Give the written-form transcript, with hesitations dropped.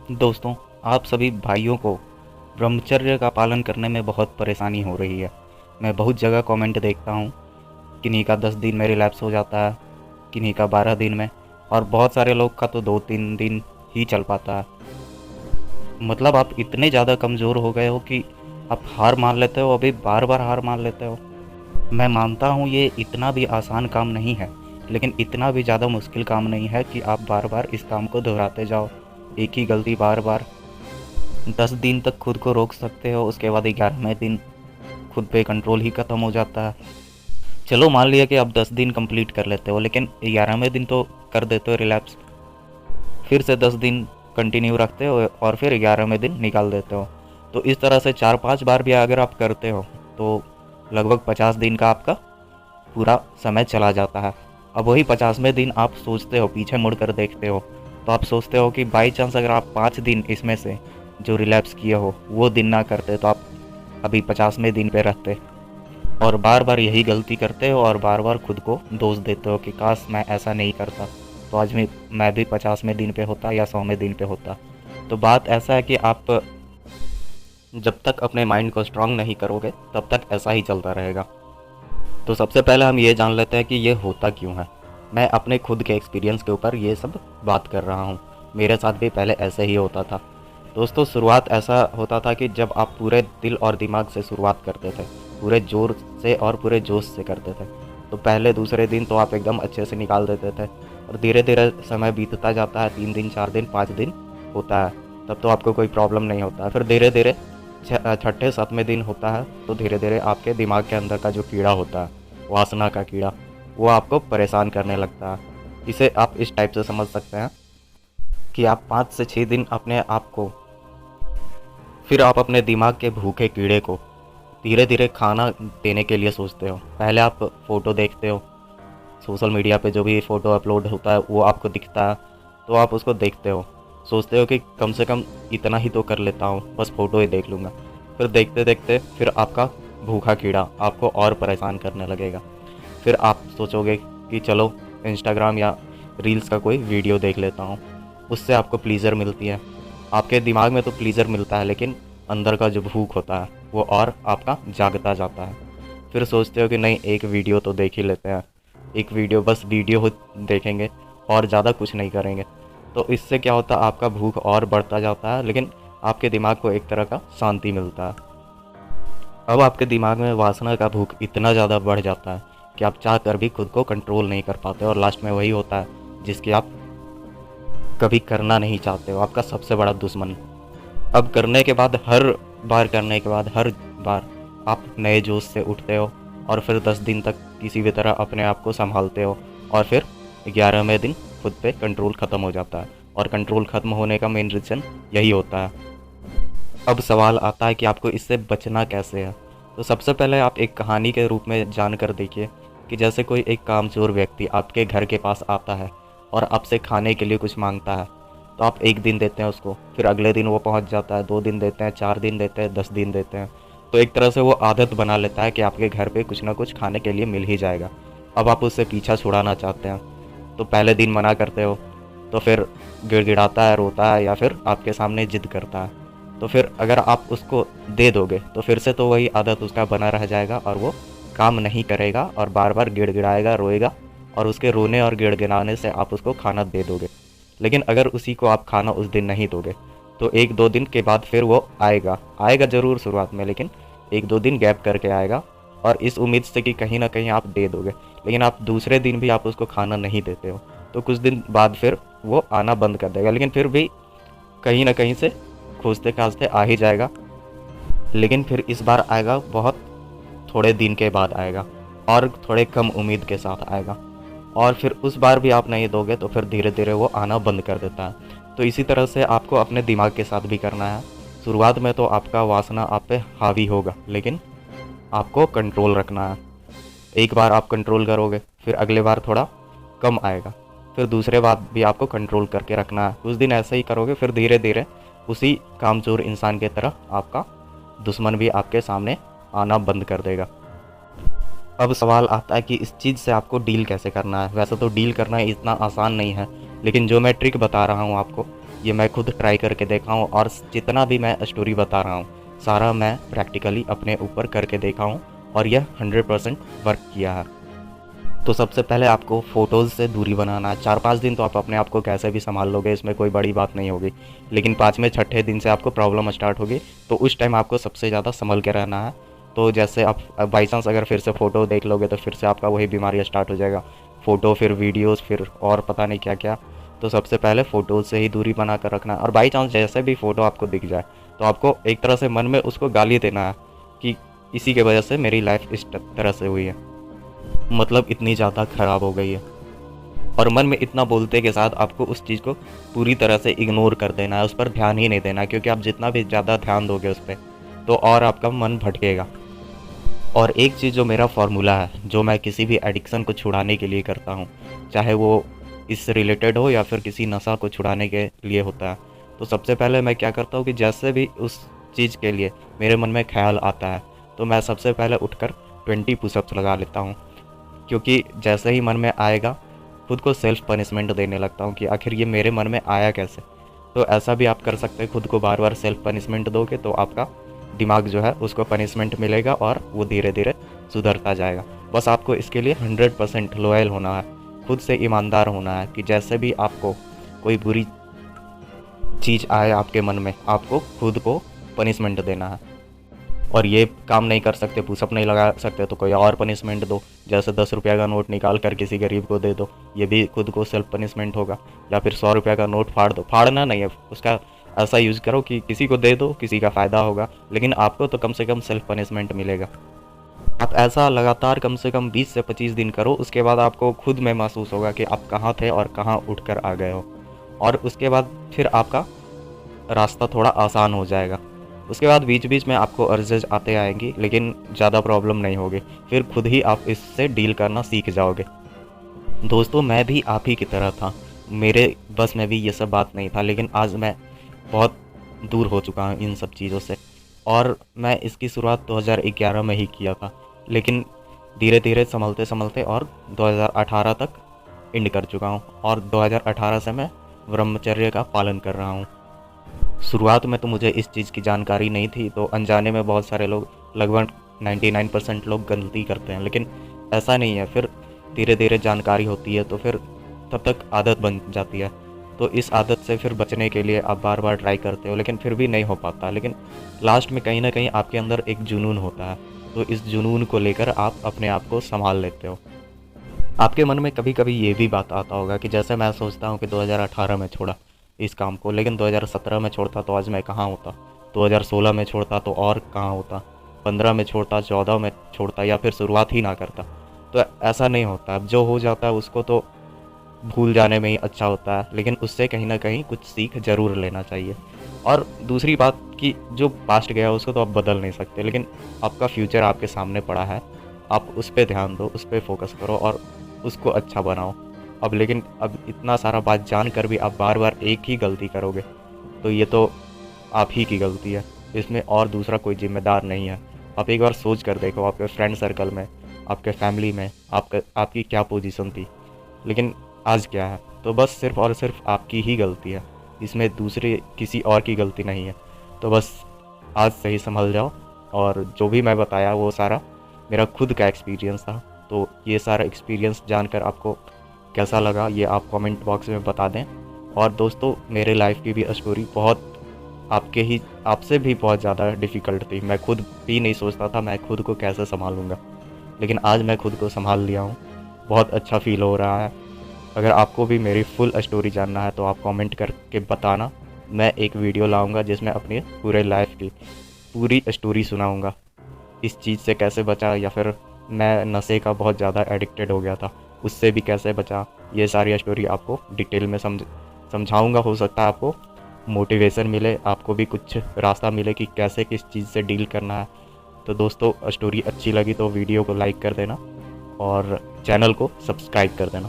दोस्तों, आप सभी भाइयों को ब्रह्मचर्य का पालन करने में बहुत परेशानी हो रही है। मैं बहुत जगह कमेंट देखता हूँ, किन्हीं का 10 दिन में रिलैप्स हो जाता है, किन्हीं का 12 दिन में, और बहुत सारे लोग का तो 2-3 दिन ही चल पाता है। मतलब आप इतने ज़्यादा कमज़ोर हो गए हो कि आप हार मान लेते हो, अभी बार बार हार मान लेते हो। मैं मानता हूँ ये इतना भी आसान काम नहीं है, लेकिन इतना भी ज़्यादा मुश्किल काम नहीं है कि आप बार बार इस काम को दोहराते जाओ, एक ही गलती बार बार। 10 दिन तक खुद को रोक सकते हो, उसके बाद 11वें दिन खुद पे कंट्रोल ही ख़त्म हो जाता है। चलो मान लिया कि आप 10 दिन कंप्लीट कर लेते हो, लेकिन 11वें दिन तो कर देते हो रिलैप्स, फिर से 10 दिन कंटिन्यू रखते हो और फिर 11वें दिन निकाल देते हो। तो इस तरह से 4-5 बार भी अगर आप करते हो तो लगभग 50 दिन का आपका पूरा समय चला जाता है। अब वही 50वें दिन आप सोचते हो, पीछे मुड़ कर देखते हो, तो आप सोचते हो कि बाई चांस अगर आप 5 दिन इसमें से जो रिलैप्स किए हो वो दिन ना करते तो आप अभी 50वें दिन पे रहते, और बार बार यही गलती करते हो और बार बार खुद को दोष देते हो कि काश मैं ऐसा नहीं करता तो आज मैं भी 50वें दिन पे होता या 100वें दिन पे होता। तो बात ऐसा है कि आप जब तक अपने माइंड को स्ट्रांग नहीं करोगे तब तक ऐसा ही चलता रहेगा। तो सबसे पहले हम ये जान लेते हैं कि ये होता क्यों है। मैं अपने खुद के एक्सपीरियंस के ऊपर ये सब बात कर रहा हूँ, मेरे साथ भी पहले ऐसे ही होता था। दोस्तों, शुरुआत ऐसा होता था कि जब आप पूरे दिल और दिमाग से शुरुआत करते थे, पूरे ज़ोर से और पूरे जोश से करते थे, तो पहले दूसरे दिन तो आप एकदम अच्छे से निकाल देते थे, और धीरे धीरे समय बीतता जाता है, 3 दिन 4 दिन 5 दिन होता है, तब तो आपको कोई प्रॉब्लम नहीं होता है। फिर धीरे धीरे छठे 7वें दिन होता है तो धीरे धीरे आपके दिमाग के अंदर का जो कीड़ा होता है, वासना का कीड़ा, वो आपको परेशान करने लगता है। इसे आप इस टाइप से समझ सकते हैं कि आप 5 से 6 दिन अपने आप को, फिर आप अपने दिमाग के भूखे कीड़े को धीरे धीरे खाना देने के लिए सोचते हो। पहले आप फ़ोटो देखते हो, सोशल मीडिया पे जो भी फ़ोटो अपलोड होता है वो आपको दिखता है, तो आप उसको देखते हो, सोचते हो कि कम से कम इतना ही तो कर लेता हूँ, बस फ़ोटो ही देख लूँगा। फिर देखते देखते फिर आपका भूखा कीड़ा आपको और परेशान करने लगेगा। फिर आप सोचोगे कि चलो इंस्टाग्राम या रील्स का कोई वीडियो देख लेता हूँ, उससे आपको प्लीज़र मिलती है। आपके दिमाग में तो प्लीज़र मिलता है, लेकिन अंदर का जो भूख होता है वो और आपका जागता जाता है। फिर सोचते हो कि नहीं, एक वीडियो तो देख ही लेते हैं, एक वीडियो, बस वीडियो देखेंगे और ज़्यादा कुछ नहीं करेंगे। तो इससे क्या होता है, आपका भूख और बढ़ता जाता है, लेकिन आपके दिमाग को एक तरह का शांति मिलता है। अब आपके दिमाग में वासना का भूख इतना ज़्यादा बढ़ जाता है कि आप चाह कर भी खुद को कंट्रोल नहीं कर पाते, और लास्ट में वही होता है जिसकी आप कभी करना नहीं चाहते हो, आपका सबसे बड़ा दुश्मन। अब करने के बाद, हर बार करने के बाद, हर बार आप नए जोश से उठते हो और फिर 10 दिन तक किसी भी तरह अपने आप को संभालते हो, और फिर 11वें दिन खुद पे कंट्रोल ख़त्म हो जाता है, और कंट्रोल ख़त्म होने का मेन रीज़न यही होता है। अब सवाल आता है कि आपको इससे बचना कैसे है। तो सबसे पहले आप एक कहानी के रूप में जान कर देखिए कि जैसे कोई एक कामचोर व्यक्ति आपके घर के पास आता है और आपसे खाने के लिए कुछ मांगता है, तो आप 1 दिन देते हैं उसको, फिर अगले दिन वो पहुंच जाता है, 2 दिन देते हैं, 4 दिन देते हैं, 10 दिन देते हैं। तो एक तरह से वो आदत बना लेता है कि आपके घर पे कुछ ना कुछ खाने के लिए मिल ही जाएगा। अब आप उससे पीछा छुड़ाना चाहते हैं, तो पहले दिन मना करते हो, तो फिर गिड़गिड़ाता है, रोता है, या फिर आपके सामने जिद करता है। तो फिर अगर आप उसको दे दोगे तो फिर से तो वही आदत उसका बना रह जाएगा और वो काम नहीं करेगा और बार बार गिड़गिड़ाएगा, रोएगा, और उसके रोने और गिड़गिड़ाने से आप उसको खाना दे दोगे। लेकिन अगर उसी को आप खाना उस दिन नहीं दोगे तो 1-2 दिन के बाद फिर वो आएगा आएगा ज़रूर शुरुआत में, लेकिन 1-2 दिन गैप करके आएगा, और इस उम्मीद से कि कहीं ना कहीं आप दे दोगे। लेकिन आप दूसरे दिन भी आप उसको खाना नहीं देते हो, तो कुछ दिन बाद फिर वो आना बंद कर देगा, लेकिन फिर भी कहीं ना कहीं से खोजते खाजते आ ही जाएगा। लेकिन फिर इस बार आएगा बहुत थोड़े दिन के बाद आएगा, और थोड़े कम उम्मीद के साथ आएगा, और फिर उस बार भी आप नहीं दोगे तो फिर धीरे धीरे वो आना बंद कर देता है। तो इसी तरह से आपको अपने दिमाग के साथ भी करना है। शुरुआत में तो आपका वासना आप पे हावी होगा, लेकिन आपको कंट्रोल रखना है। एक बार आप कंट्रोल करोगे, फिर अगले बार थोड़ा कम आएगा, फिर दूसरे बार भी आपको कंट्रोल करके रखना है। कुछ दिन ऐसे ही करोगे, फिर धीरे धीरे उसी कामचोर इंसान की तरह आपका दुश्मन भी आपके सामने आना बंद कर देगा। अब सवाल आता है कि इस चीज़ से आपको डील कैसे करना है। वैसे तो डील करना इतना आसान नहीं है, लेकिन जो मैं ट्रिक बता रहा हूँ आपको, ये मैं खुद ट्राई करके देखा हूँ, और जितना भी मैं स्टोरी बता रहा हूँ सारा मैं प्रैक्टिकली अपने ऊपर करके देखा हूँ, और यह 100% वर्क किया है। तो सबसे पहले आपको फ़ोटोज़ से दूरी बनाना है। 4-5 दिन तो आप अपने आप को कैसे भी संभाल लोगे, इसमें कोई बड़ी बात नहीं होगी। लेकिन 5वें छठे दिन से आपको प्रॉब्लम स्टार्ट होगी, तो उस टाइम आपको सबसे ज़्यादा संभल के रहना है। तो जैसे आप बाई चांस अगर फिर से फ़ोटो देख लोगे तो फिर से आपका वही बीमारी स्टार्ट हो जाएगा। फ़ोटो, फिर वीडियोज़, फिर और पता नहीं क्या क्या। तो सबसे पहले फ़ोटोज़ से ही दूरी बना कर रखना है, और बाई चांस जैसे भी फ़ोटो आपको दिख जाए तो आपको एक तरह से मन में उसको गाली देना है कि इसी की वजह से मेरी लाइफ इस तरह से हुई है, मतलब इतनी ज़्यादा ख़राब हो गई है। और मन में इतना बोलते के साथ आपको उस चीज़ को पूरी तरह से इग्नोर कर देना है, उस पर ध्यान ही नहीं देना, क्योंकि आप जितना भी ज़्यादा ध्यान दोगे उस पर तो और आपका मन भटकेगा। और एक चीज़ जो मेरा फार्मूला है, जो मैं किसी भी एडिक्शन को छुड़ाने के लिए करता हूँ, चाहे वो इससे रिलेटेड हो या फिर किसी नशा को छुड़ाने के लिए होता है, तो सबसे पहले मैं क्या करता हूँ कि जैसे भी उस चीज़ के लिए मेरे मन में ख्याल आता है तो मैं सबसे पहले उठकर 20 पुशअप्स लगा लेता हूँ। क्योंकि जैसे ही मन में आएगा खुद को सेल्फ पनिशमेंट देने लगता हूँ कि आखिर ये मेरे मन में आया कैसे। तो ऐसा भी आप कर सकते हैं, खुद को बार बार सेल्फ पनिशमेंट दोगे तो आपका दिमाग जो है उसको पनिशमेंट मिलेगा और वो धीरे धीरे सुधरता जाएगा। बस आपको इसके लिए 100% लॉयल होना है, खुद से ईमानदार होना है कि जैसे भी आपको कोई बुरी चीज़ आए आपके मन में, आपको खुद को पनिशमेंट देना है। और ये काम नहीं कर सकते, पुशअप नहीं लगा सकते, तो कोई और पनिशमेंट दो, जैसे 10 रुपये का नोट निकाल कर किसी गरीब को दे दो, ये भी खुद को सेल्फ पनिशमेंट होगा। या फिर 100 रुपये का नोट फाड़ दो, फाड़ना नहीं है उसका, ऐसा यूज़ करो कि किसी को दे दो, किसी का फ़ायदा होगा, लेकिन आपको तो कम से कम सेल्फ पनिशमेंट मिलेगा। आप ऐसा लगातार कम से कम 20 से 25 दिन करो, उसके बाद आपको खुद में महसूस होगा कि आप कहाँ थे और कहाँ उठ कर आ गए हो, और उसके बाद फिर आपका रास्ता थोड़ा आसान हो जाएगा। उसके बाद बीच बीच में आपको अर्जेज आते आएंगी, लेकिन ज़्यादा प्रॉब्लम नहीं होगी, फिर खुद ही आप इससे डील करना सीख जाओगे। दोस्तों, मैं भी आप ही की तरह था, मेरे बस में भी ये सब बात नहीं था, लेकिन आज मैं बहुत दूर हो चुका हूँ इन सब चीज़ों से। और मैं इसकी शुरुआत 2011 में ही किया था, लेकिन धीरे धीरे संभलते संभलते और 2018 तक एंड कर चुका हूँ, और 2018 से मैं ब्रह्मचर्य का पालन कर रहा हूँ। शुरुआत में तो मुझे इस चीज़ की जानकारी नहीं थी, तो अनजाने में बहुत सारे लोग, लगभग 99% लोग गलती करते हैं, लेकिन ऐसा नहीं है। फिर धीरे धीरे जानकारी होती है तो फिर तब तक आदत बन जाती है। तो इस आदत से फिर बचने के लिए आप बार बार ट्राई करते हो, लेकिन फिर भी नहीं हो पाता। लेकिन लास्ट में कहीं ना कहीं आपके अंदर एक जुनून होता है, तो इस जुनून को लेकर आप अपने आप को संभाल लेते हो। आपके मन में कभी कभी ये भी बात आता होगा कि जैसे मैं सोचता हूँ कि 2018 में छोड़ा इस काम को, लेकिन 2017 में छोड़ता तो आज मैं कहाँ होता, 2016 में छोड़ता तो और कहाँ होता, 15 में छोड़ता, 14 में छोड़ता, या फिर शुरुआत ही ना करता। तो ऐसा नहीं होता, अब जो हो जाता है उसको तो भूल जाने में ही अच्छा होता है, लेकिन उससे कहीं ना कहीं कुछ सीख ज़रूर लेना चाहिए। और दूसरी बात कि जो पास्ट गया उसको तो आप बदल नहीं सकते, लेकिन आपका फ्यूचर आपके सामने पड़ा है, आप उस पर ध्यान दो, उस पर फोकस करो और उसको अच्छा बनाओ। लेकिन अब इतना सारा बात जान कर भी आप बार बार एक ही गलती करोगे तो ये तो आप ही की गलती है, इसमें और दूसरा कोई जिम्मेदार नहीं है। आप एक बार सोच कर देखो, आपके फ्रेंड सर्कल में, आपके फैमिली में आपकी क्या पोजीशन थी, लेकिन आज क्या है। तो बस सिर्फ़ और सिर्फ आपकी ही गलती है, इसमें दूसरे किसी और की गलती नहीं है। तो बस आज से ही संभल जाओ। और जो भी मैं बताया वो सारा मेरा खुद का एक्सपीरियंस था, तो ये सारा एक्सपीरियंस जानकर आपको कैसा लगा ये आप कमेंट बॉक्स में बता दें। और दोस्तों, मेरे लाइफ की भी स्टोरी बहुत आपसे भी बहुत ज़्यादा डिफ़िकल्ट थी। मैं खुद भी नहीं सोचता था मैं खुद को कैसे संभालूंगा, लेकिन आज मैं खुद को संभाल लिया हूँ, बहुत अच्छा फील हो रहा है। अगर आपको भी मेरी फुल स्टोरी जानना है तो आप कमेंट करके बताना, मैं एक वीडियो लाऊंगा जिसमें अपनी पूरे लाइफ की पूरी स्टोरी सुनाऊंगा, इस चीज़ से कैसे बचा, या फिर मैं नशे का बहुत ज़्यादा एडिक्टेड हो गया था उससे भी कैसे बचा। ये सारी स्टोरी आपको डिटेल में समझाऊंगा। हो सकता है आपको मोटिवेशन मिले, आपको भी कुछ रास्ता मिले कि कैसे किस चीज़ से डील करना है। तो दोस्तों, स्टोरी अच्छी लगी तो वीडियो को लाइक कर देना और चैनल को सब्सक्राइब कर देना।